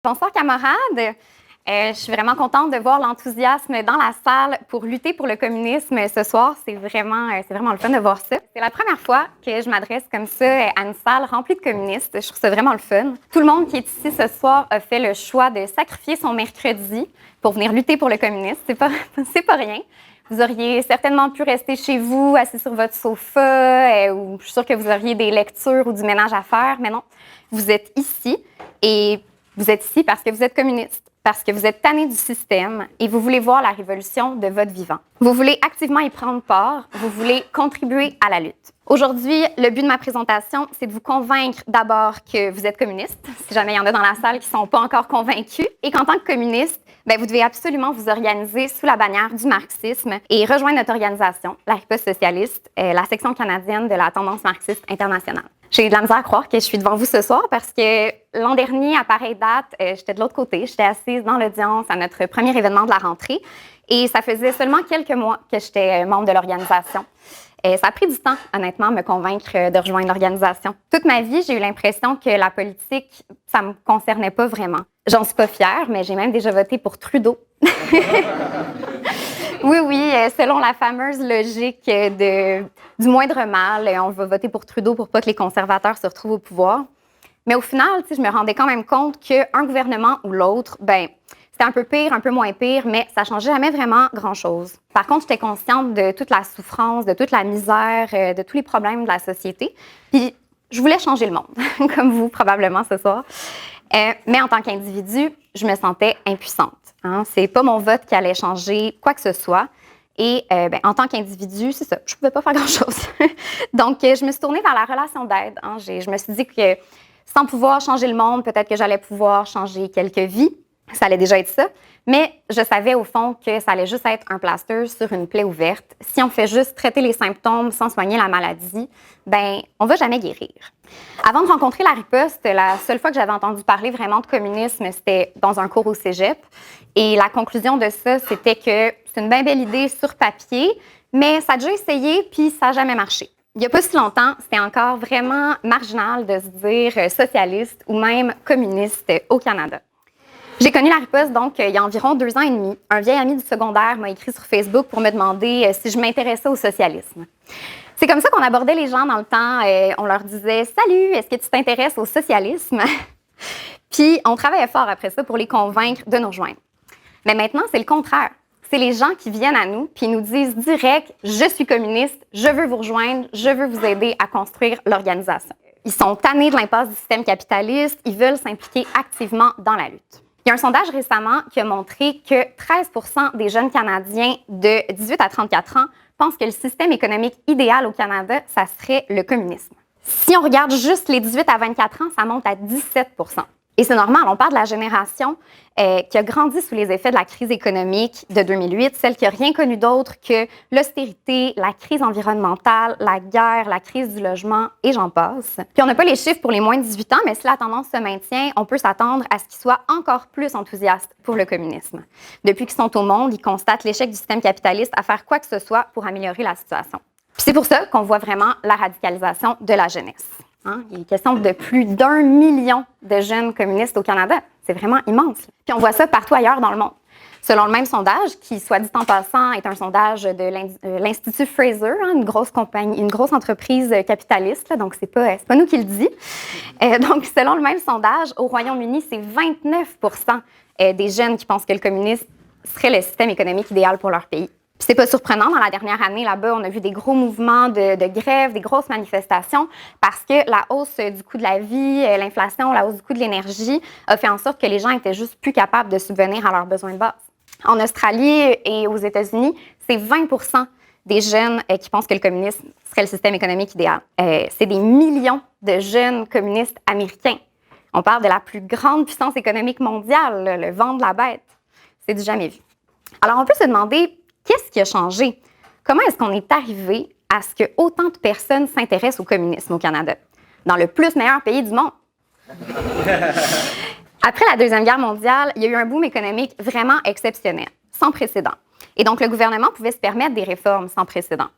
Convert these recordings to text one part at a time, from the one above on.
Bonsoir camarades, je suis vraiment contente de voir l'enthousiasme dans la salle pour lutter pour le communisme ce soir. C'est vraiment le fun de voir ça. C'est la première fois que je m'adresse comme ça à une salle remplie de communistes. Je trouve ça vraiment le fun. Tout le monde qui est ici ce soir a fait le choix de sacrifier son mercredi pour venir lutter pour le communisme. C'est pas rien. Vous auriez certainement pu rester chez vous, assis sur votre sofa, ou je suis sûre que vous auriez des lectures ou du ménage à faire, mais non, vous êtes ici et vous êtes ici parce que vous êtes communiste, parce que vous êtes tanné du système et vous voulez voir la révolution de votre vivant. Vous voulez activement y prendre part, vous voulez contribuer à la lutte. Aujourd'hui, le but de ma présentation, c'est de vous convaincre d'abord que vous êtes communiste, si jamais il y en a dans la salle qui ne sont pas encore convaincus, et qu'en tant que communiste, vous devez absolument vous organiser sous la bannière du marxisme et rejoindre notre organisation, la Riposte socialiste, la section canadienne de la tendance marxiste internationale. J'ai de la misère à croire que je suis devant vous ce soir parce que l'an dernier, à pareille date, j'étais de l'autre côté. J'étais assise dans l'audience à notre premier événement de la rentrée et ça faisait seulement quelques mois que j'étais membre de l'organisation. Ça a pris du temps, honnêtement, me convaincre de rejoindre l'organisation. Toute ma vie, j'ai eu l'impression que la politique, ça me concernait pas vraiment. J'en suis pas fière, mais j'ai même déjà voté pour Trudeau. Oui, selon la fameuse logique du moindre mal, on va voter pour Trudeau pour pas que les conservateurs se retrouvent au pouvoir. Mais au final, je me rendais quand même compte qu'un gouvernement ou l'autre, c'était un peu pire, un peu moins pire, mais ça changeait jamais vraiment grand-chose. Par contre, j'étais consciente de toute la souffrance, de toute la misère, de tous les problèmes de la société. Puis, je voulais changer le monde, comme vous probablement ce soir. Mais en tant qu'individu, je me sentais impuissante. C'est pas mon vote qui allait changer quoi que ce soit. Et en tant qu'individu, c'est ça, je pouvais pas faire grand-chose. Donc, je me suis tournée vers la relation d'aide. Je me suis dit que sans pouvoir changer le monde, peut-être que j'allais pouvoir changer quelques vies. Ça allait déjà être ça. Mais je savais au fond que ça allait juste être un plaster sur une plaie ouverte. Si on fait juste traiter les symptômes sans soigner la maladie, on va jamais guérir. Avant de rencontrer la Riposte, la seule fois que j'avais entendu parler vraiment de communisme, c'était dans un cours au cégep. Et la conclusion de ça, c'était que c'est une bien belle idée sur papier, mais ça a déjà essayé puis ça n'a jamais marché. Il n'y a pas si longtemps, c'était encore vraiment marginal de se dire socialiste ou même communiste au Canada. J'ai connu la Riposte, donc, il y a environ 2 ans et demi. Un vieil ami du secondaire m'a écrit sur Facebook pour me demander si je m'intéressais au socialisme. C'est comme ça qu'on abordait les gens dans le temps. On leur disait « Salut, est-ce que tu t'intéresses au socialisme? » Puis, on travaillait fort après ça pour les convaincre de nous rejoindre. Mais maintenant, c'est le contraire. C'est les gens qui viennent à nous puis nous disent direct « Je suis communiste, je veux vous rejoindre, je veux vous aider à construire l'organisation. » Ils sont tannés de l'impasse du système capitaliste, ils veulent s'impliquer activement dans la lutte. Il y a un sondage récemment qui a montré que 13% des jeunes Canadiens de 18 à 34 ans pensent que le système économique idéal au Canada, ça serait le communisme. Si on regarde juste les 18 à 24 ans, ça monte à 17%. Et c'est normal, on parle de la génération qui a grandi sous les effets de la crise économique de 2008, celle qui n'a rien connu d'autre que l'austérité, la crise environnementale, la guerre, la crise du logement et j'en passe. Puis on n'a pas les chiffres pour les moins de 18 ans, mais si la tendance se maintient, on peut s'attendre à ce qu'ils soient encore plus enthousiastes pour le communisme. Depuis qu'ils sont au monde, ils constatent l'échec du système capitaliste à faire quoi que ce soit pour améliorer la situation. Puis c'est pour ça qu'on voit vraiment la radicalisation de la jeunesse. Il est question de plus d'1 million de jeunes communistes au Canada. C'est vraiment immense. Puis on voit ça partout ailleurs dans le monde. Selon le même sondage, qui, soit dit en passant, est un sondage de l'Institut Fraser, une grosse compagnie, une grosse entreprise capitaliste, là, donc c'est pas nous qui le dit. Donc, selon le même sondage, au Royaume-Uni, c'est 29% des jeunes qui pensent que le communisme serait le système économique idéal pour leur pays. Puis c'est pas surprenant, dans la dernière année, là-bas, on a vu des gros mouvements de grève, des grosses manifestations, parce que la hausse du coût de la vie, l'inflation, la hausse du coût de l'énergie a fait en sorte que les gens étaient juste plus capables de subvenir à leurs besoins de base. En Australie et aux États-Unis, c'est 20% des jeunes qui pensent que le communisme serait le système économique idéal. C'est des millions de jeunes communistes américains. On parle de la plus grande puissance économique mondiale, le vent de la bête. C'est du jamais vu. Alors, on peut se demander, qu'est-ce qui a changé? Comment est-ce qu'on est arrivé à ce que autant de personnes s'intéressent au communisme au Canada, dans le plus meilleur pays du monde? Après la Deuxième Guerre mondiale, il y a eu un boom économique vraiment exceptionnel, sans précédent. Et donc, le gouvernement pouvait se permettre des réformes sans précédent.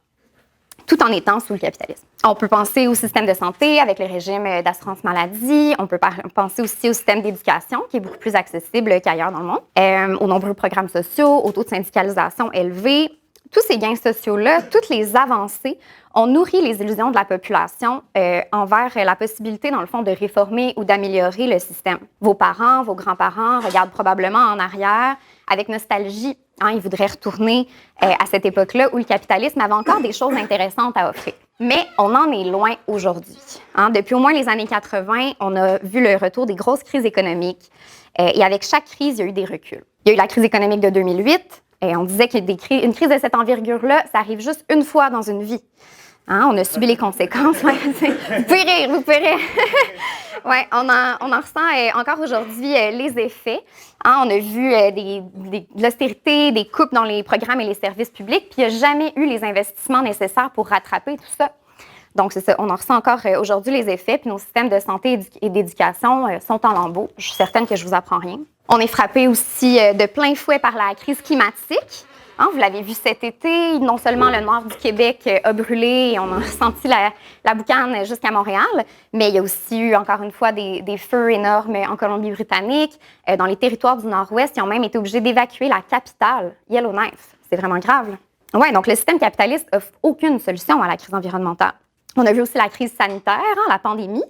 tout en étant sous le capitalisme. On peut penser au système de santé avec le régime d'assurance maladie. On peut penser aussi au système d'éducation qui est beaucoup plus accessible qu'ailleurs dans le monde, aux nombreux programmes sociaux, au taux de syndicalisation élevé. Tous ces gains sociaux-là, toutes les avancées ont nourri les illusions de la population envers la possibilité, dans le fond, de réformer ou d'améliorer le système. Vos parents, vos grands-parents regardent probablement en arrière avec nostalgie. Ils voudraient retourner à cette époque-là où le capitalisme avait encore des choses intéressantes à offrir. Mais on en est loin aujourd'hui. Depuis au moins les années 80, on a vu le retour des grosses crises économiques. Et avec chaque crise, il y a eu des reculs. Il y a eu la crise économique de 2008. Et on disait qu'une crise de cette envergure-là, ça arrive juste une fois dans une vie. On a subi les conséquences. Vous pouvez rire, vous pouvez rire. Ouais, on en ressent encore aujourd'hui les effets. On a vu de l'austérité, des coupes dans les programmes et les services publics, puis il n'y a jamais eu les investissements nécessaires pour rattraper tout ça. Donc, c'est ça, on en ressent encore aujourd'hui les effets, puis nos systèmes de santé et d'éducation sont en lambeaux. Je suis certaine que je vous apprends rien. On est frappé aussi de plein fouet par la crise climatique. Vous l'avez vu cet été, non seulement le nord du Québec a brûlé et on a ressenti la boucane jusqu'à Montréal, mais il y a aussi eu, encore une fois, des feux énormes en Colombie-Britannique. Dans les territoires du nord-ouest, ils ont même été obligés d'évacuer la capitale, Yellowknife. C'est vraiment grave. Oui, donc le système capitaliste n'offre aucune solution à la crise environnementale. On a vu aussi la crise sanitaire, la pandémie,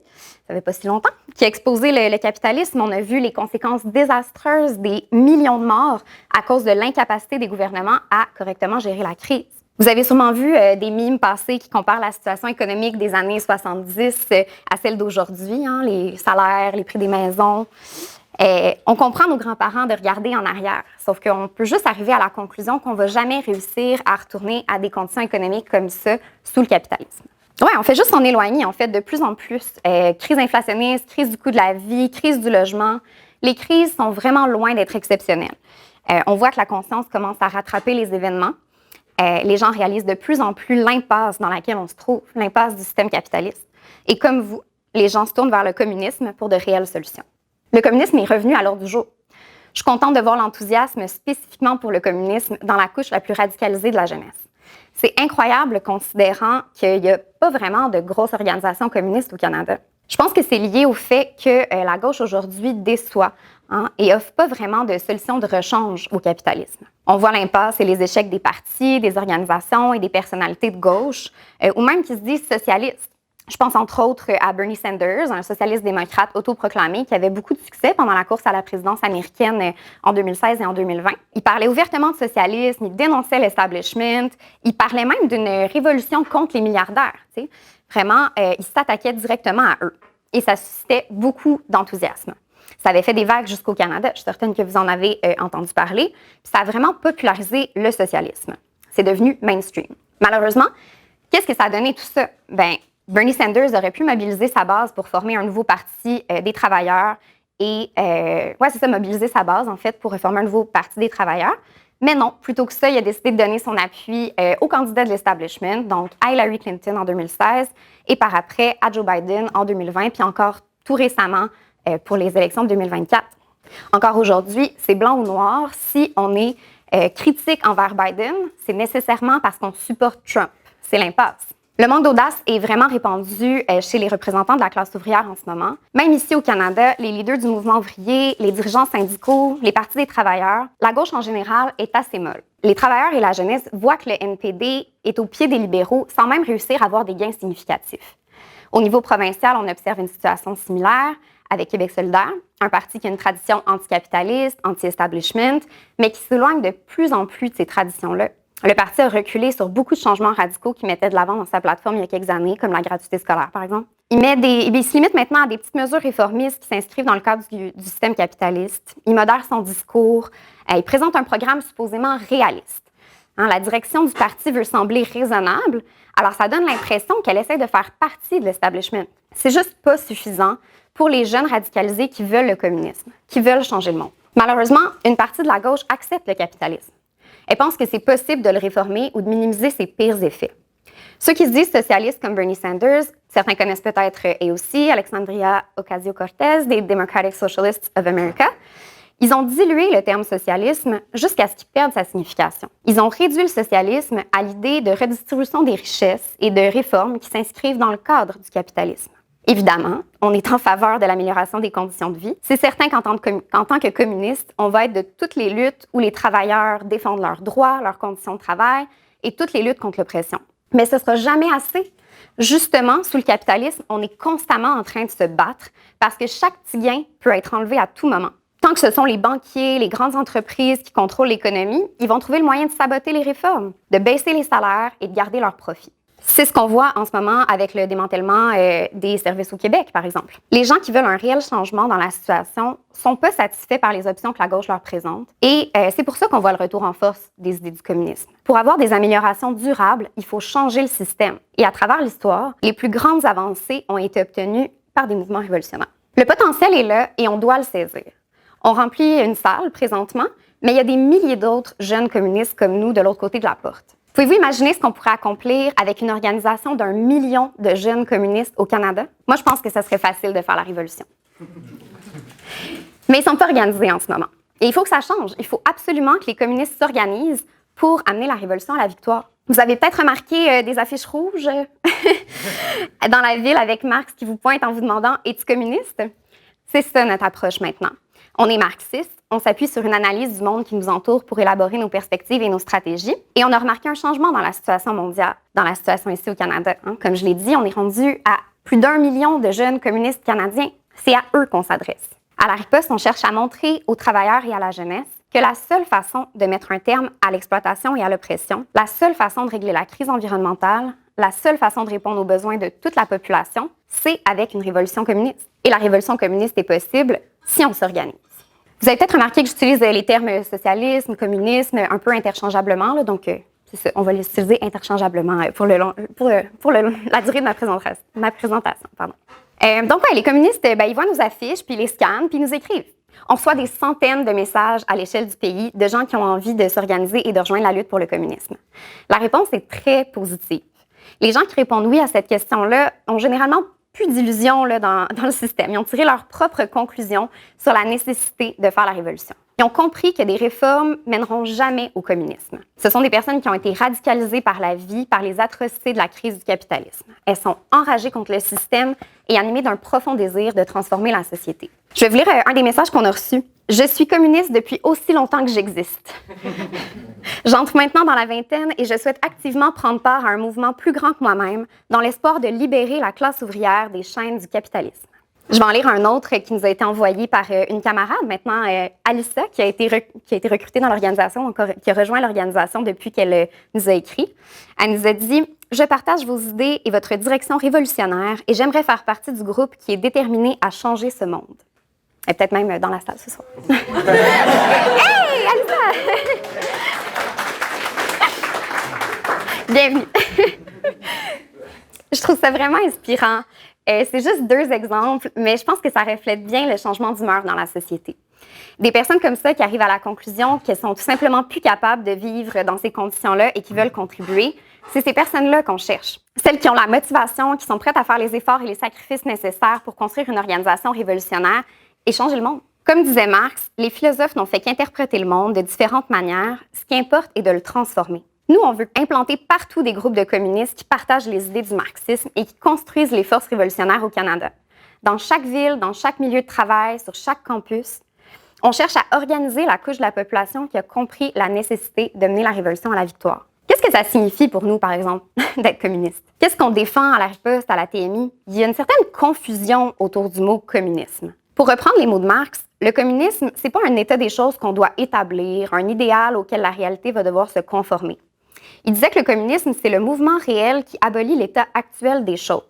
ça fait pas si longtemps, qui a exposé le capitalisme. On a vu les conséquences désastreuses des millions de morts à cause de l'incapacité des gouvernements à correctement gérer la crise. Vous avez sûrement vu des mimes passés qui comparent la situation économique des années 70 à celle d'aujourd'hui, les salaires, les prix des maisons. On comprend nos grands-parents de regarder en arrière, sauf qu'on peut juste arriver à la conclusion qu'on ne va jamais réussir à retourner à des conditions économiques comme ça sous le capitalisme. Oui, on fait juste s'en éloigner, en fait, de plus en plus. Crise inflationniste, crise du coût de la vie, crise du logement. Les crises sont vraiment loin d'être exceptionnelles. On voit que la conscience commence à rattraper les événements. Les gens réalisent de plus en plus l'impasse dans laquelle on se trouve, l'impasse du système capitaliste. Et comme vous, les gens se tournent vers le communisme pour de réelles solutions. Le communisme est revenu à l'ordre du jour. Je suis contente de voir l'enthousiasme spécifiquement pour le communisme dans la couche la plus radicalisée de la jeunesse. C'est incroyable considérant qu'il n'y a pas vraiment de grosses organisations communistes au Canada. Je pense que c'est lié au fait que la gauche aujourd'hui déçoit et offre pas vraiment de solution de rechange au capitalisme. On voit l'impasse et les échecs des partis, des organisations et des personnalités de gauche, ou même qui se disent socialistes. Je pense entre autres à Bernie Sanders, un socialiste démocrate autoproclamé qui avait beaucoup de succès pendant la course à la présidence américaine en 2016 et en 2020. Il parlait ouvertement de socialisme, il dénonçait l'establishment, il parlait même d'une révolution contre les milliardaires. T'sais. Vraiment, il s'attaquait directement à eux et ça suscitait beaucoup d'enthousiasme. Ça avait fait des vagues jusqu'au Canada, je suis certaine que vous en avez entendu parler, puis ça a vraiment popularisé le socialisme. C'est devenu mainstream. Malheureusement, qu'est-ce que ça a donné tout ça? Bernie Sanders aurait pu mobiliser sa base pour former un nouveau parti des travailleurs et, mobiliser sa base, en fait, pour former un nouveau parti des travailleurs. Mais non, plutôt que ça, il a décidé de donner son appui au candidat de l'establishment, donc à Hillary Clinton en 2016 et par après à Joe Biden en 2020, puis encore tout récemment pour les élections de 2024. Encore aujourd'hui, c'est blanc ou noir. Si on est critique envers Biden, c'est nécessairement parce qu'on supporte Trump. C'est l'impasse. Le manque d'audace est vraiment répandu chez les représentants de la classe ouvrière en ce moment. Même ici au Canada, les leaders du mouvement ouvrier, les dirigeants syndicaux, les partis des travailleurs, la gauche en général est assez molle. Les travailleurs et la jeunesse voient que le NPD est au pied des libéraux sans même réussir à avoir des gains significatifs. Au niveau provincial, on observe une situation similaire avec Québec solidaire, un parti qui a une tradition anticapitaliste, anti-establishment, mais qui s'éloigne de plus en plus de ces traditions-là. Le parti a reculé sur beaucoup de changements radicaux qu'il mettait de l'avant dans sa plateforme il y a quelques années, comme la gratuité scolaire, par exemple. Il se limite maintenant à des petites mesures réformistes qui s'inscrivent dans le cadre du système capitaliste. Il modère son discours. Il présente un programme supposément réaliste. La direction du parti veut sembler raisonnable, alors ça donne l'impression qu'elle essaie de faire partie de l'establishment. C'est juste pas suffisant pour les jeunes radicalisés qui veulent le communisme, qui veulent changer le monde. Malheureusement, une partie de la gauche accepte le capitalisme. Elle pense que c'est possible de le réformer ou de minimiser ses pires effets. Ceux qui se disent socialistes comme Bernie Sanders, certains connaissent peut-être AOC, Alexandria Ocasio-Cortez, des Democratic Socialists of America, Ils ont dilué le terme socialisme jusqu'à ce qu'il perde sa signification. Ils ont réduit le socialisme à l'idée de redistribution des richesses et de réformes qui s'inscrivent dans le cadre du capitalisme. Évidemment, on est en faveur de l'amélioration des conditions de vie. C'est certain qu'en tant que communiste, on va être de toutes les luttes où les travailleurs défendent leurs droits, leurs conditions de travail et toutes les luttes contre l'oppression. Mais ce ne sera jamais assez. Justement, sous le capitalisme, on est constamment en train de se battre parce que chaque petit gain peut être enlevé à tout moment. Tant que ce sont les banquiers, les grandes entreprises qui contrôlent l'économie, ils vont trouver le moyen de saboter les réformes, de baisser les salaires et de garder leurs profits. C'est ce qu'on voit en ce moment avec le démantèlement des services au Québec, par exemple. Les gens qui veulent un réel changement dans la situation ne sont pas satisfaits par les options que la gauche leur présente. Et c'est pour ça qu'on voit le retour en force des idées du communisme. Pour avoir des améliorations durables, il faut changer le système. Et à travers l'histoire, les plus grandes avancées ont été obtenues par des mouvements révolutionnaires. Le potentiel est là et on doit le saisir. On remplit une salle présentement, mais il y a des milliers d'autres jeunes communistes comme nous de l'autre côté de la porte. Pouvez-vous imaginer ce qu'on pourrait accomplir avec une organisation d'1 million de jeunes communistes au Canada? Moi, je pense que ça serait facile de faire la révolution. Mais ils ne sont pas organisés en ce moment. Et il faut que ça change. Il faut absolument que les communistes s'organisent pour amener la révolution à la victoire. Vous avez peut-être remarqué des affiches rouges dans la ville avec Marx qui vous pointe en vous demandant « Es-tu communiste? » C'est ça notre approche maintenant. On est marxiste, on s'appuie sur une analyse du monde qui nous entoure pour élaborer nos perspectives et nos stratégies. Et on a remarqué un changement dans la situation mondiale, dans la situation ici au Canada. Comme je l'ai dit, on est rendu à plus d'1 million de jeunes communistes canadiens. C'est à eux qu'on s'adresse. À la riposte, on cherche à montrer aux travailleurs et à la jeunesse que la seule façon de mettre un terme à l'exploitation et à l'oppression, la seule façon de régler la crise environnementale, la seule façon de répondre aux besoins de toute la population, c'est avec une révolution communiste. Et la révolution communiste est possible si on s'organise. Vous avez peut-être remarqué que j'utilise les termes socialisme, communisme un peu interchangeablement, là, donc c'est ça, on va les utiliser interchangeablement pour la durée de ma présentation. Donc, les communistes, ils voient nos affiches, puis ils les scannent, puis ils nous écrivent. On reçoit des centaines de messages à l'échelle du pays de gens qui ont envie de s'organiser et de rejoindre la lutte pour le communisme. La réponse est très positive. Les gens qui répondent oui à cette question-là ont généralement plus d'illusions dans le système. Ils ont tiré leurs propres conclusions sur la nécessité de faire la révolution. Ils ont compris que des réformes mèneront jamais au communisme. Ce sont des personnes qui ont été radicalisées par la vie, par les atrocités de la crise du capitalisme. Elles sont enragées contre le système et animées d'un profond désir de transformer la société. Je vais vous lire un des messages qu'on a reçus. « Je suis communiste depuis aussi longtemps que j'existe. J'entre maintenant dans la vingtaine et je souhaite activement prendre part à un mouvement plus grand que moi-même dans l'espoir de libérer la classe ouvrière des chaînes du capitalisme. » Je vais en lire un autre qui nous a été envoyé par une camarade, maintenant Alissa, qui a été recrutée dans l'organisation, qui a rejoint l'organisation depuis qu'elle nous a écrit. Elle nous a dit « Je partage vos idées et votre direction révolutionnaire et j'aimerais faire partie du groupe qui est déterminé à changer ce monde. » Elle est peut-être même dans la salle ce soir. Hey, Alissa! Bienvenue. Je trouve ça vraiment inspirant. C'est juste 2 exemples, mais je pense que ça reflète bien le changement d'humeur dans la société. Des personnes comme ça qui arrivent à la conclusion qu'elles sont tout simplement plus capables de vivre dans ces conditions-là et qui veulent contribuer, c'est ces personnes-là qu'on cherche. Celles qui ont la motivation, qui sont prêtes à faire les efforts et les sacrifices nécessaires pour construire une organisation révolutionnaire et changer le monde. Comme disait Marx, les philosophes n'ont fait qu'interpréter le monde de différentes manières. Ce qui importe est de le transformer. Nous, on veut implanter partout des groupes de communistes qui partagent les idées du marxisme et qui construisent les forces révolutionnaires au Canada. Dans chaque ville, dans chaque milieu de travail, sur chaque campus, on cherche à organiser la couche de la population qui a compris la nécessité de mener la révolution à la victoire. Qu'est-ce que ça signifie pour nous, par exemple, d'être communiste? Qu'est-ce qu'on défend à la riposte, à la TMI? Il y a une certaine confusion autour du mot communisme. Pour reprendre les mots de Marx, le communisme, c'est pas un état des choses qu'on doit établir, un idéal auquel la réalité va devoir se conformer. Il disait que le communisme, c'est le mouvement réel qui abolit l'état actuel des choses.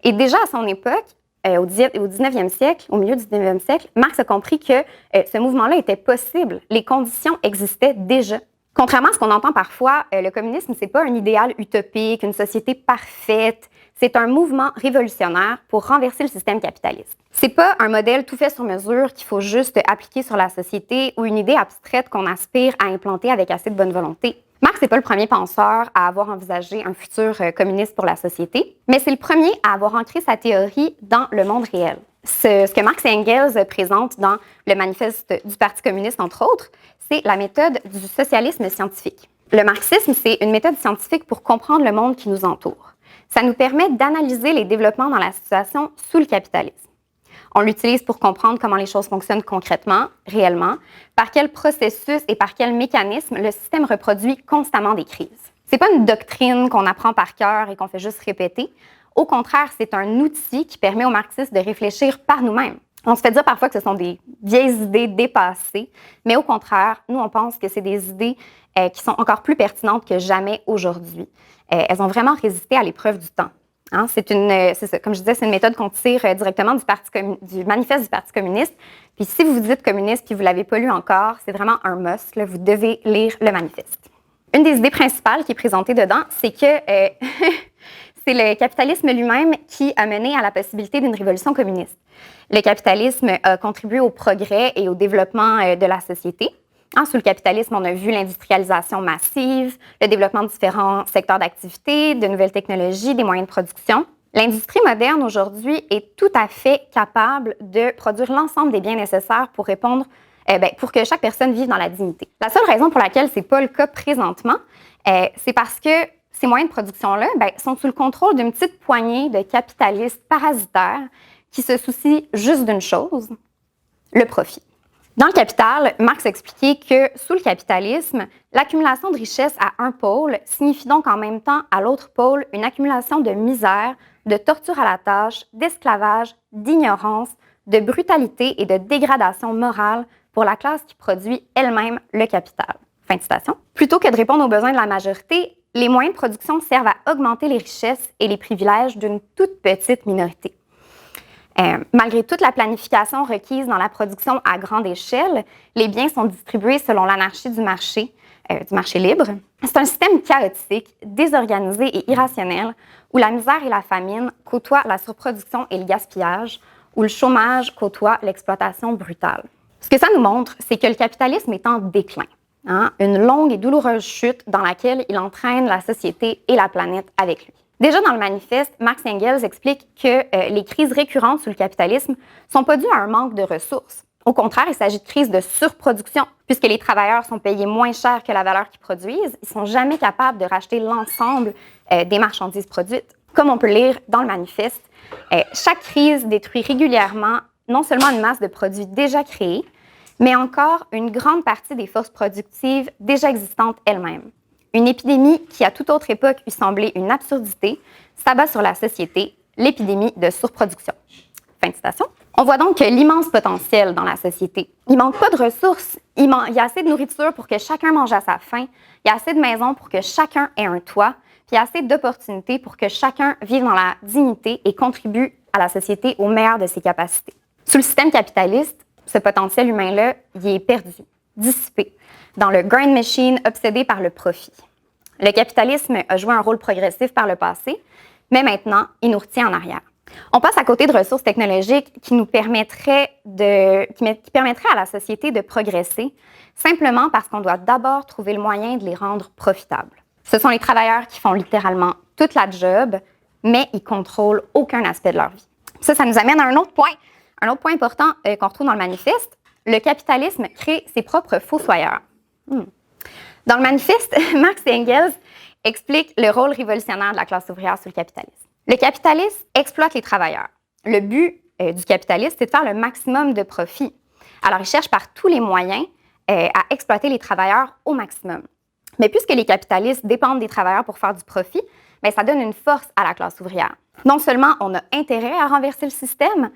Et déjà à son époque, au 19e siècle, au milieu du 19e siècle, Marx a compris que ce mouvement-là était possible. Les conditions existaient déjà. Contrairement à ce qu'on entend parfois, le communisme, c'est pas un idéal utopique, une société parfaite. C'est un mouvement révolutionnaire pour renverser le système capitaliste. C'est pas un modèle tout fait sur mesure qu'il faut juste appliquer sur la société ou une idée abstraite qu'on aspire à implanter avec assez de bonne volonté. Marx n'est pas le premier penseur à avoir envisagé un futur communiste pour la société, mais c'est le premier à avoir ancré sa théorie dans le monde réel. Ce que Marx et Engels présentent dans le manifeste du Parti communiste, entre autres, c'est la méthode du socialisme scientifique. Le marxisme, c'est une méthode scientifique pour comprendre le monde qui nous entoure. Ça nous permet d'analyser les développements dans la situation sous le capitalisme. On l'utilise pour comprendre comment les choses fonctionnent concrètement, réellement, par quel processus et par quel mécanisme le système reproduit constamment des crises. Ce n'est pas une doctrine qu'on apprend par cœur et qu'on fait juste répéter. Au contraire, c'est un outil qui permet aux marxistes de réfléchir par nous-mêmes. On se fait dire parfois que ce sont des vieilles idées dépassées, mais au contraire, nous, on pense que c'est des idées qui sont encore plus pertinentes que jamais aujourd'hui. Elles ont vraiment résisté à l'épreuve du temps. Hein, c'est ça, comme je disais, c'est une méthode qu'on tire directement du manifeste du Parti communiste. Puis si vous vous dites communiste puis vous ne l'avez pas lu encore, c'est vraiment un must. Là, vous devez lire le manifeste. Une des idées principales qui est présentée dedans, c'est que c'est le capitalisme lui-même qui a mené à la possibilité d'une révolution communiste. Le capitalisme a contribué au progrès et au développement de la société. Hein, sous le capitalisme, on a vu l'industrialisation massive, le développement de différents secteurs d'activité, de nouvelles technologies, des moyens de production. L'industrie moderne aujourd'hui est tout à fait capable de produire l'ensemble des biens nécessaires pour répondre, pour que chaque personne vive dans la dignité. La seule raison pour laquelle ce n'est pas le cas présentement, c'est parce que ces moyens de production-là sont sous le contrôle d'une petite poignée de capitalistes parasitaires qui se soucient juste d'une chose, le profit. Dans le Capital, Marx expliquait que sous le capitalisme, l'accumulation de richesses à un pôle signifie donc en même temps à l'autre pôle une accumulation de misère, de torture à la tâche, d'esclavage, d'ignorance, de brutalité et de dégradation morale pour la classe qui produit elle-même le capital. Fin de citation. Plutôt que de répondre aux besoins de la majorité, les moyens de production servent à augmenter les richesses et les privilèges d'une toute petite minorité. Malgré toute la planification requise dans la production à grande échelle, les biens sont distribués selon l'anarchie du marché libre. C'est un système chaotique, désorganisé et irrationnel où la misère et la famine côtoient la surproduction et le gaspillage, où le chômage côtoie l'exploitation brutale. Ce que ça nous montre, c'est que le capitalisme est en déclin. Hein? Une longue et douloureuse chute dans laquelle il entraîne la société et la planète avec lui. Déjà dans le manifeste, Marx et Engels expliquent que les crises récurrentes sous le capitalisme ne sont pas dues à un manque de ressources. Au contraire, il s'agit de crises de surproduction. Puisque les travailleurs sont payés moins cher que la valeur qu'ils produisent, ils ne sont jamais capables de racheter l'ensemble des marchandises produites. Comme on peut lire dans le manifeste, chaque crise détruit régulièrement non seulement une masse de produits déjà créés, mais encore une grande partie des forces productives déjà existantes elles-mêmes. Une épidémie qui, à toute autre époque, eût semblé une absurdité, s'abat sur la société, l'épidémie de surproduction. Fin de citation. On voit donc l'immense potentiel dans la société. Il ne manque pas de ressources. Il y a assez de nourriture pour que chacun mange à sa faim. Il y a assez de maisons pour que chacun ait un toit. Puis il y a assez d'opportunités pour que chacun vive dans la dignité et contribue à la société au meilleur de ses capacités. Sous le système capitaliste, ce potentiel humain-là, il est perdu, dissipé, dans le grind machine obsédé par le profit. Le capitalisme a joué un rôle progressif par le passé, mais maintenant, il nous retient en arrière. On passe à côté de ressources technologiques qui permettraient à la société de progresser, simplement parce qu'on doit d'abord trouver le moyen de les rendre profitables. Ce sont les travailleurs qui font littéralement toute la job, mais ils ne contrôlent aucun aspect de leur vie. Ça nous amène à un autre point important qu'on retrouve dans le manifeste. Le capitalisme crée ses propres fossoyeurs. Dans le manifeste, Marx et Engels expliquent le rôle révolutionnaire de la classe ouvrière sous le capitalisme. Le capitalisme exploite les travailleurs. Le but du capitaliste, c'est de faire le maximum de profit. Alors, il cherche par tous les moyens à exploiter les travailleurs au maximum. Mais puisque les capitalistes dépendent des travailleurs pour faire du profit, ça donne une force à la classe ouvrière. Non seulement on a intérêt à renverser le système,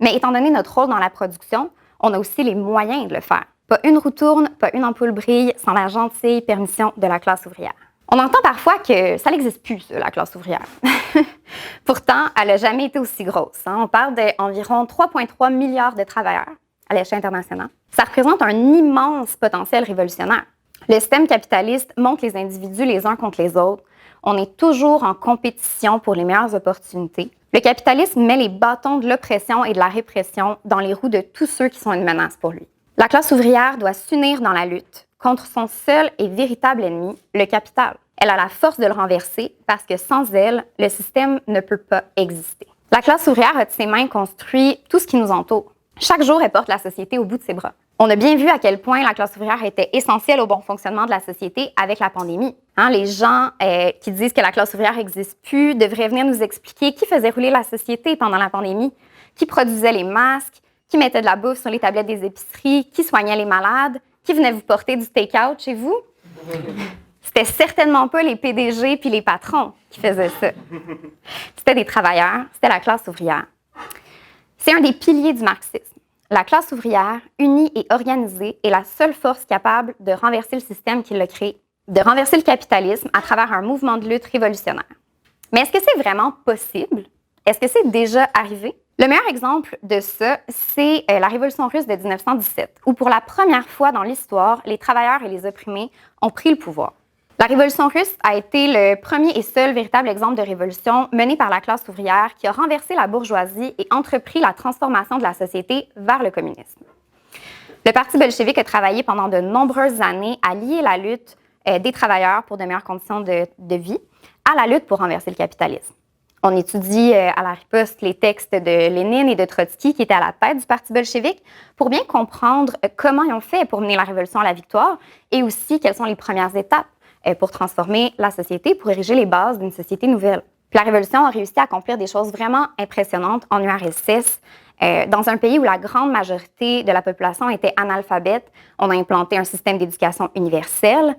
mais étant donné notre rôle dans la production, on a aussi les moyens de le faire. Pas une roue tourne, pas une ampoule brille sans la gentille permission de la classe ouvrière. On entend parfois que ça n'existe plus, la classe ouvrière. Pourtant, elle n'a jamais été aussi grosse. On parle d'environ 3,3 milliards de travailleurs à l'échelle internationale. Ça représente un immense potentiel révolutionnaire. Le système capitaliste monte les individus les uns contre les autres. On est toujours en compétition pour les meilleures opportunités. Le capitalisme met les bâtons de l'oppression et de la répression dans les roues de tous ceux qui sont une menace pour lui. La classe ouvrière doit s'unir dans la lutte contre son seul et véritable ennemi, le capital. Elle a la force de le renverser parce que sans elle, le système ne peut pas exister. La classe ouvrière a de ses mains construit tout ce qui nous entoure. Chaque jour, elle porte la société au bout de ses bras. On a bien vu à quel point la classe ouvrière était essentielle au bon fonctionnement de la société avec la pandémie. Les gens qui disent que la classe ouvrière n'existe plus devraient venir nous expliquer qui faisait rouler la société pendant la pandémie, qui produisait les masques, qui mettait de la bouffe sur les tablettes des épiceries, qui soignait les malades, qui venait vous porter du take-out chez vous. C'était certainement pas les PDG puis les patrons qui faisaient ça. C'était des travailleurs, c'était la classe ouvrière. C'est un des piliers du marxisme. La classe ouvrière, unie et organisée, est la seule force capable de renverser le système qui l'a créé, de renverser le capitalisme à travers un mouvement de lutte révolutionnaire. Mais est-ce que c'est vraiment possible? Est-ce que c'est déjà arrivé? Le meilleur exemple de ça, c'est la Révolution russe de 1917, où pour la première fois dans l'histoire, les travailleurs et les opprimés ont pris le pouvoir. La Révolution russe a été le premier et seul véritable exemple de révolution menée par la classe ouvrière qui a renversé la bourgeoisie et entrepris la transformation de la société vers le communisme. Le Parti bolchevique a travaillé pendant de nombreuses années à lier la lutte des travailleurs pour de meilleures conditions de vie à la lutte pour renverser le capitalisme. On étudie à la riposte les textes de Lénine et de Trotsky qui étaient à la tête du Parti bolchevique pour bien comprendre comment ils ont fait pour mener la révolution à la victoire et aussi quelles sont les premières étapes pour transformer la société, pour ériger les bases d'une société nouvelle. Puis la Révolution a réussi à accomplir des choses vraiment impressionnantes en URSS. Dans un pays où la grande majorité de la population était analphabète, on a implanté un système d'éducation universelle.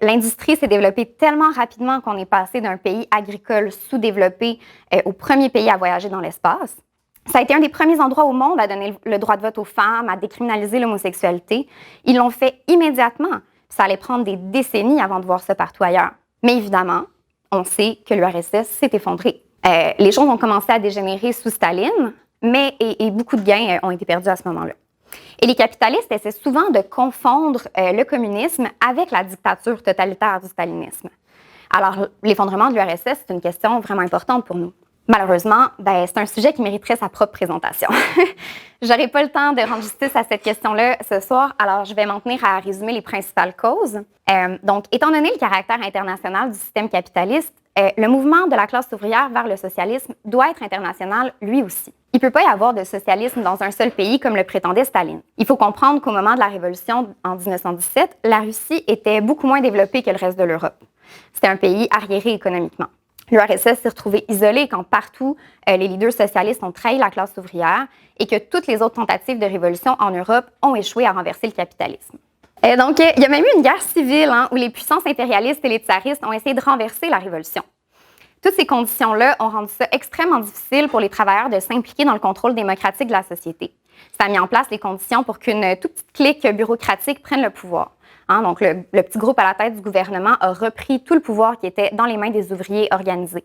L'industrie s'est développée tellement rapidement qu'on est passé d'un pays agricole sous-développé au premier pays à voyager dans l'espace. Ça a été un des premiers endroits au monde à donner le droit de vote aux femmes, à décriminaliser l'homosexualité. Ils l'ont fait immédiatement. Ça allait prendre des décennies avant de voir ça partout ailleurs. Mais évidemment, on sait que l'URSS s'est effondrée. Les choses ont commencé à dégénérer sous Staline, mais beaucoup de gains ont été perdus à ce moment-là. Et les capitalistes essaient souvent de confondre le communisme avec la dictature totalitaire du stalinisme. Alors, l'effondrement de l'URSS, c'est une question vraiment importante pour nous. Malheureusement, c'est un sujet qui mériterait sa propre présentation. J'aurai pas le temps de rendre justice à cette question-là ce soir, alors je vais m'en tenir à résumer les principales causes. Donc, étant donné le caractère international du système capitaliste, le mouvement de la classe ouvrière vers le socialisme doit être international lui aussi. Il ne peut pas y avoir de socialisme dans un seul pays comme le prétendait Staline. Il faut comprendre qu'au moment de la Révolution en 1917, la Russie était beaucoup moins développée que le reste de l'Europe. C'était un pays arriéré économiquement. L'URSS s'est retrouvée isolée quand partout les leaders socialistes ont trahi la classe ouvrière et que toutes les autres tentatives de révolution en Europe ont échoué à renverser le capitalisme. Donc, il y a même eu une guerre civile où les puissances impérialistes et les tsaristes ont essayé de renverser la révolution. Toutes ces conditions-là ont rendu ça extrêmement difficile pour les travailleurs de s'impliquer dans le contrôle démocratique de la société. Ça a mis en place les conditions pour qu'une toute petite clique bureaucratique prenne le pouvoir. Donc, le petit groupe à la tête du gouvernement a repris tout le pouvoir qui était dans les mains des ouvriers organisés.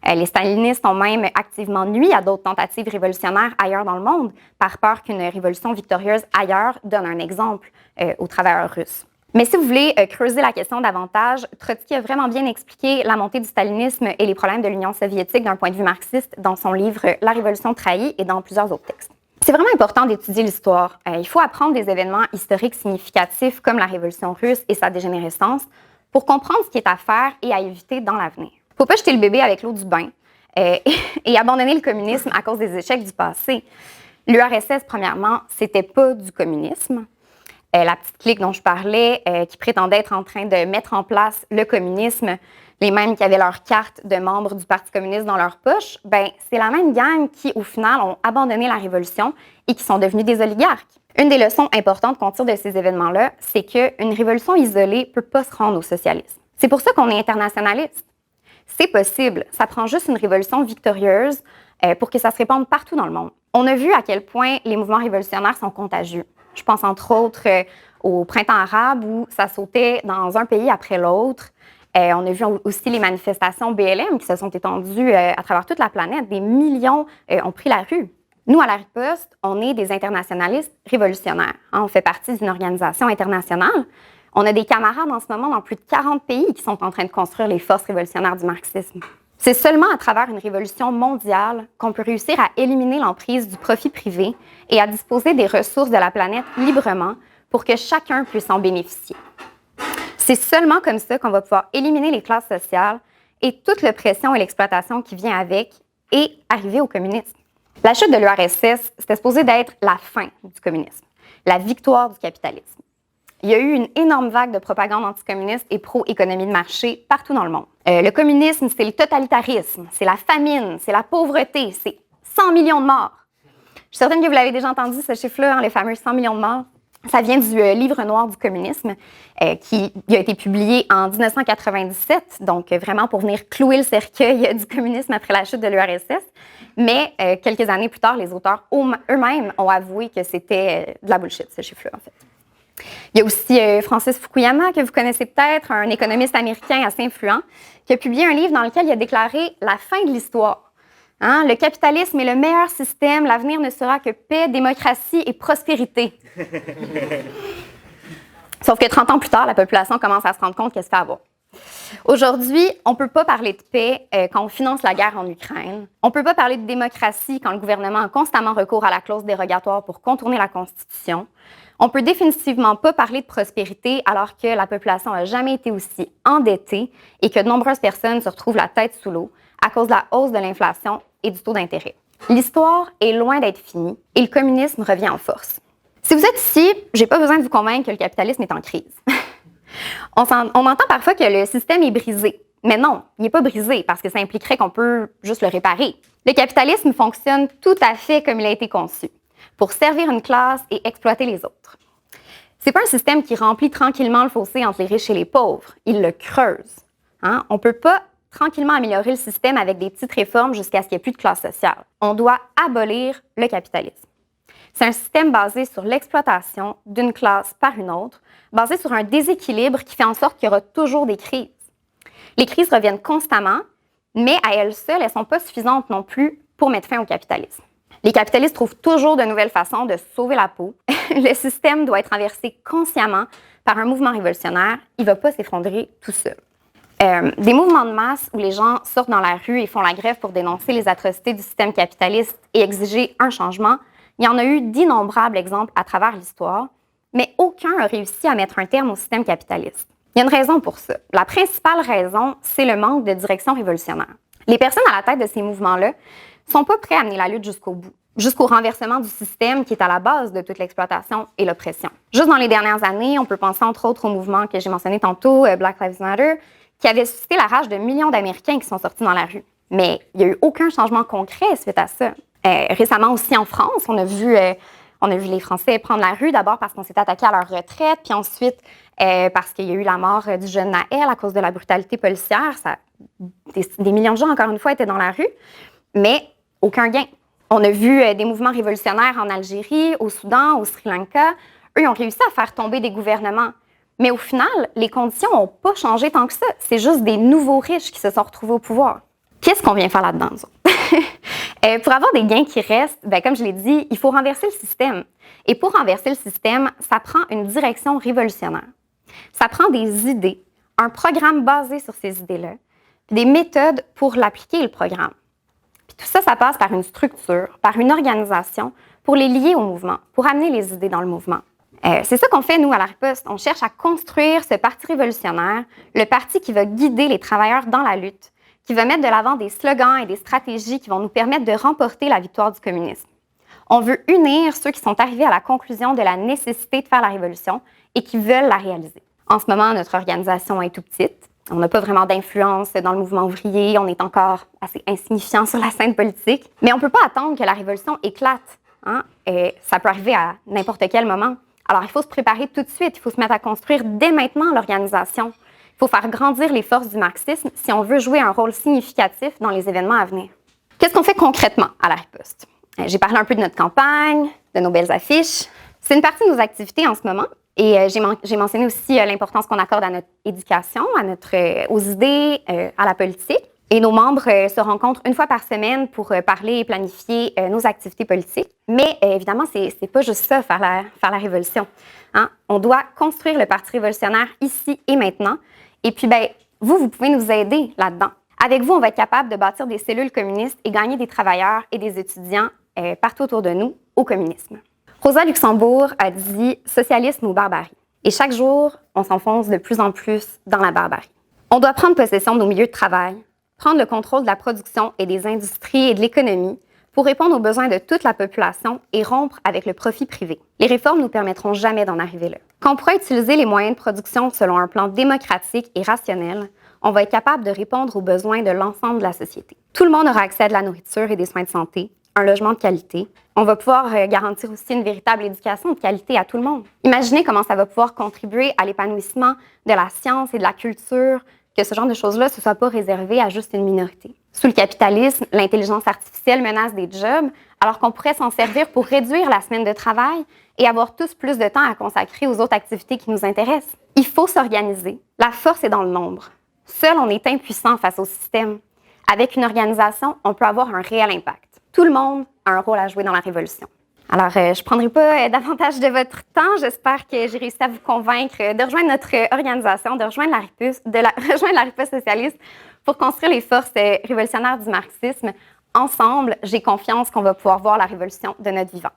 Les stalinistes ont même activement nui à d'autres tentatives révolutionnaires ailleurs dans le monde, par peur qu'une révolution victorieuse ailleurs donne un exemple aux travailleurs russes. Mais si vous voulez creuser la question davantage, Trotsky a vraiment bien expliqué la montée du stalinisme et les problèmes de l'Union soviétique d'un point de vue marxiste dans son livre « La révolution trahie » et dans plusieurs autres textes. C'est vraiment important d'étudier l'histoire. Il faut apprendre des événements historiques significatifs comme la Révolution russe et sa dégénérescence pour comprendre ce qui est à faire et à éviter dans l'avenir. Il ne faut pas jeter le bébé avec l'eau du bain et abandonner le communisme à cause des échecs du passé. L'URSS, premièrement, c'était pas du communisme. La petite clique dont je parlais, qui prétendait être en train de mettre en place le communisme, les mêmes qui avaient leur carte de membres du Parti communiste dans leur poche, c'est la même gang qui, au final, ont abandonné la révolution et qui sont devenus des oligarques. Une des leçons importantes qu'on tire de ces événements-là, c'est qu'une révolution isolée ne peut pas se rendre au socialisme. C'est pour ça qu'on est internationaliste. C'est possible. Ça prend juste une révolution victorieuse pour que ça se répande partout dans le monde. On a vu à quel point les mouvements révolutionnaires sont contagieux. Je pense entre autres au printemps arabe où ça sautait dans un pays après l'autre. On a vu aussi les manifestations BLM qui se sont étendues à travers toute la planète. Des millions ont pris la rue. Nous, à la riposte, on est des internationalistes révolutionnaires. On fait partie d'une organisation internationale. On a des camarades en ce moment dans plus de 40 pays qui sont en train de construire les forces révolutionnaires du marxisme. C'est seulement à travers une révolution mondiale qu'on peut réussir à éliminer l'emprise du profit privé et à disposer des ressources de la planète librement pour que chacun puisse en bénéficier. C'est seulement comme ça qu'on va pouvoir éliminer les classes sociales et toute l'oppression et l'exploitation qui vient avec et arriver au communisme. La chute de l'URSS, c'était supposé d'être la fin du communisme, la victoire du capitalisme. Il y a eu une énorme vague de propagande anticommuniste et pro-économie de marché partout dans le monde. Le communisme, c'est le totalitarisme, c'est la famine, c'est la pauvreté, c'est 100 millions de morts. Je suis certaine que vous l'avez déjà entendu, ce chiffre-là, hein, les fameux 100 millions de morts. Ça vient du livre noir du communisme qui a été publié en 1997, donc vraiment pour venir clouer le cercueil du communisme après la chute de l'URSS. Mais quelques années plus tard, les auteurs eux-mêmes ont avoué que c'était de la bullshit, ce chiffre-là, en fait. Il y a aussi Francis Fukuyama, que vous connaissez peut-être, un économiste américain assez influent, qui a publié un livre dans lequel il a déclaré « La fin de l'histoire ». Hein? Le capitalisme est le meilleur système, l'avenir ne sera que paix, démocratie et prospérité. Sauf que 30 ans plus tard, la population commence à se rendre compte qu'elle se fait avoir. Aujourd'hui, on ne peut pas parler de paix quand on finance la guerre en Ukraine. On ne peut pas parler de démocratie quand le gouvernement a constamment recours à la clause dérogatoire pour contourner la Constitution. On ne peut définitivement pas parler de prospérité alors que la population n'a jamais été aussi endettée et que de nombreuses personnes se retrouvent la tête sous l'eau à cause de la hausse de l'inflation et du taux d'intérêt. L'histoire est loin d'être finie et le communisme revient en force. Si vous êtes ici, je n'ai pas besoin de vous convaincre que le capitalisme est en crise. On entend parfois que le système est brisé. Mais non, il n'est pas brisé parce que ça impliquerait qu'on peut juste le réparer. Le capitalisme fonctionne tout à fait comme il a été conçu, pour servir une classe et exploiter les autres. C'est pas un système qui remplit tranquillement le fossé entre les riches et les pauvres. Il le creuse. Hein? On ne peut pas tranquillement améliorer le système avec des petites réformes jusqu'à ce qu'il n'y ait plus de classe sociale. On doit abolir le capitalisme. C'est un système basé sur l'exploitation d'une classe par une autre, basé sur un déséquilibre qui fait en sorte qu'il y aura toujours des crises. Les crises reviennent constamment, mais à elles seules, elles ne sont pas suffisantes non plus pour mettre fin au capitalisme. Les capitalistes trouvent toujours de nouvelles façons de sauver la peau. Le système doit être inversé consciemment par un mouvement révolutionnaire. Il ne va pas s'effondrer tout seul. Des mouvements de masse où les gens sortent dans la rue et font la grève pour dénoncer les atrocités du système capitaliste et exiger un changement, il y en a eu d'innombrables exemples à travers l'histoire, mais aucun n'a réussi à mettre un terme au système capitaliste. Il y a une raison pour ça. La principale raison, c'est le manque de direction révolutionnaire. Les personnes à la tête de ces mouvements-là ne sont pas prêts à mener la lutte jusqu'au bout, jusqu'au renversement du système qui est à la base de toute l'exploitation et l'oppression. Juste dans les dernières années, on peut penser entre autres au mouvement que j'ai mentionné tantôt, Black Lives Matter, qui avait suscité la rage de millions d'Américains qui sont sortis dans la rue. Mais il n'y a eu aucun changement concret suite à ça. Récemment aussi en France, on a vu les Français prendre la rue, d'abord parce qu'on s'est attaqué à leur retraite, puis ensuite parce qu'il y a eu la mort du jeune Naël à cause de la brutalité policière. Des millions de gens, encore une fois, étaient dans la rue, mais aucun gain. On a vu des mouvements révolutionnaires en Algérie, au Soudan, au Sri Lanka. Eux, ils ont réussi à faire tomber des gouvernements. Mais au final, les conditions n'ont pas changé tant que ça. C'est juste des nouveaux riches qui se sont retrouvés au pouvoir. Qu'est-ce qu'on vient faire là-dedans, nous autres? Pour avoir des gains qui restent, comme je l'ai dit, il faut renverser le système. Et pour renverser le système, ça prend une direction révolutionnaire. Ça prend des idées, un programme basé sur ces idées-là, puis des méthodes pour l'appliquer, le programme. Puis tout ça, ça passe par une structure, par une organisation, pour les lier au mouvement, pour amener les idées dans le mouvement. C'est ça qu'on fait, nous, à la Riposte. On cherche à construire ce parti révolutionnaire, le parti qui va guider les travailleurs dans la lutte, qui va mettre de l'avant des slogans et des stratégies qui vont nous permettre de remporter la victoire du communisme. On veut unir ceux qui sont arrivés à la conclusion de la nécessité de faire la révolution et qui veulent la réaliser. En ce moment, notre organisation est tout petite. On n'a pas vraiment d'influence dans le mouvement ouvrier. On est encore assez insignifiant sur la scène politique. Mais on ne peut pas attendre que la révolution éclate. Hein? Et ça peut arriver à n'importe quel moment. Alors, il faut se préparer tout de suite. Il faut se mettre à construire dès maintenant l'organisation. Il faut faire grandir les forces du marxisme si on veut jouer un rôle significatif dans les événements à venir. Qu'est-ce qu'on fait concrètement à la Riposte? J'ai parlé un peu de notre campagne, de nos belles affiches. C'est une partie de nos activités en ce moment. Et j'ai mentionné aussi l'importance qu'on accorde à notre éducation, aux idées, à la politique. Et nos membres se rencontrent une fois par semaine pour parler et planifier nos activités politiques. Mais évidemment, c'est pas juste ça, faire la révolution. Hein? On doit construire le Parti révolutionnaire ici et maintenant. Et puis, vous pouvez nous aider là-dedans. Avec vous, on va être capable de bâtir des cellules communistes et gagner des travailleurs et des étudiants partout autour de nous au communisme. Rosa Luxembourg a dit « socialisme ou barbarie ». Et chaque jour, on s'enfonce de plus en plus dans la barbarie. On doit prendre possession de nos milieux de travail, prendre le contrôle de la production et des industries et de l'économie pour répondre aux besoins de toute la population et rompre avec le profit privé. Les réformes nous permettront jamais d'en arriver là. Quand on pourra utiliser les moyens de production selon un plan démocratique et rationnel, on va être capable de répondre aux besoins de l'ensemble de la société. Tout le monde aura accès à de la nourriture et des soins de santé, un logement de qualité. On va pouvoir garantir aussi une véritable éducation de qualité à tout le monde. Imaginez comment ça va pouvoir contribuer à l'épanouissement de la science et de la culture, que ce genre de choses-là ne soit pas réservé à juste une minorité. Sous le capitalisme, l'intelligence artificielle menace des jobs, alors qu'on pourrait s'en servir pour réduire la semaine de travail et avoir tous plus de temps à consacrer aux autres activités qui nous intéressent. Il faut s'organiser. La force est dans le nombre. Seul, on est impuissant face au système. Avec une organisation, on peut avoir un réel impact. Tout le monde a un rôle à jouer dans la révolution. Alors, je ne prendrai pas davantage de votre temps. J'espère que j'ai réussi à vous convaincre de rejoindre notre organisation, de rejoindre la riposte socialiste pour construire les forces révolutionnaires du marxisme. Ensemble, j'ai confiance qu'on va pouvoir voir la révolution de notre vivant.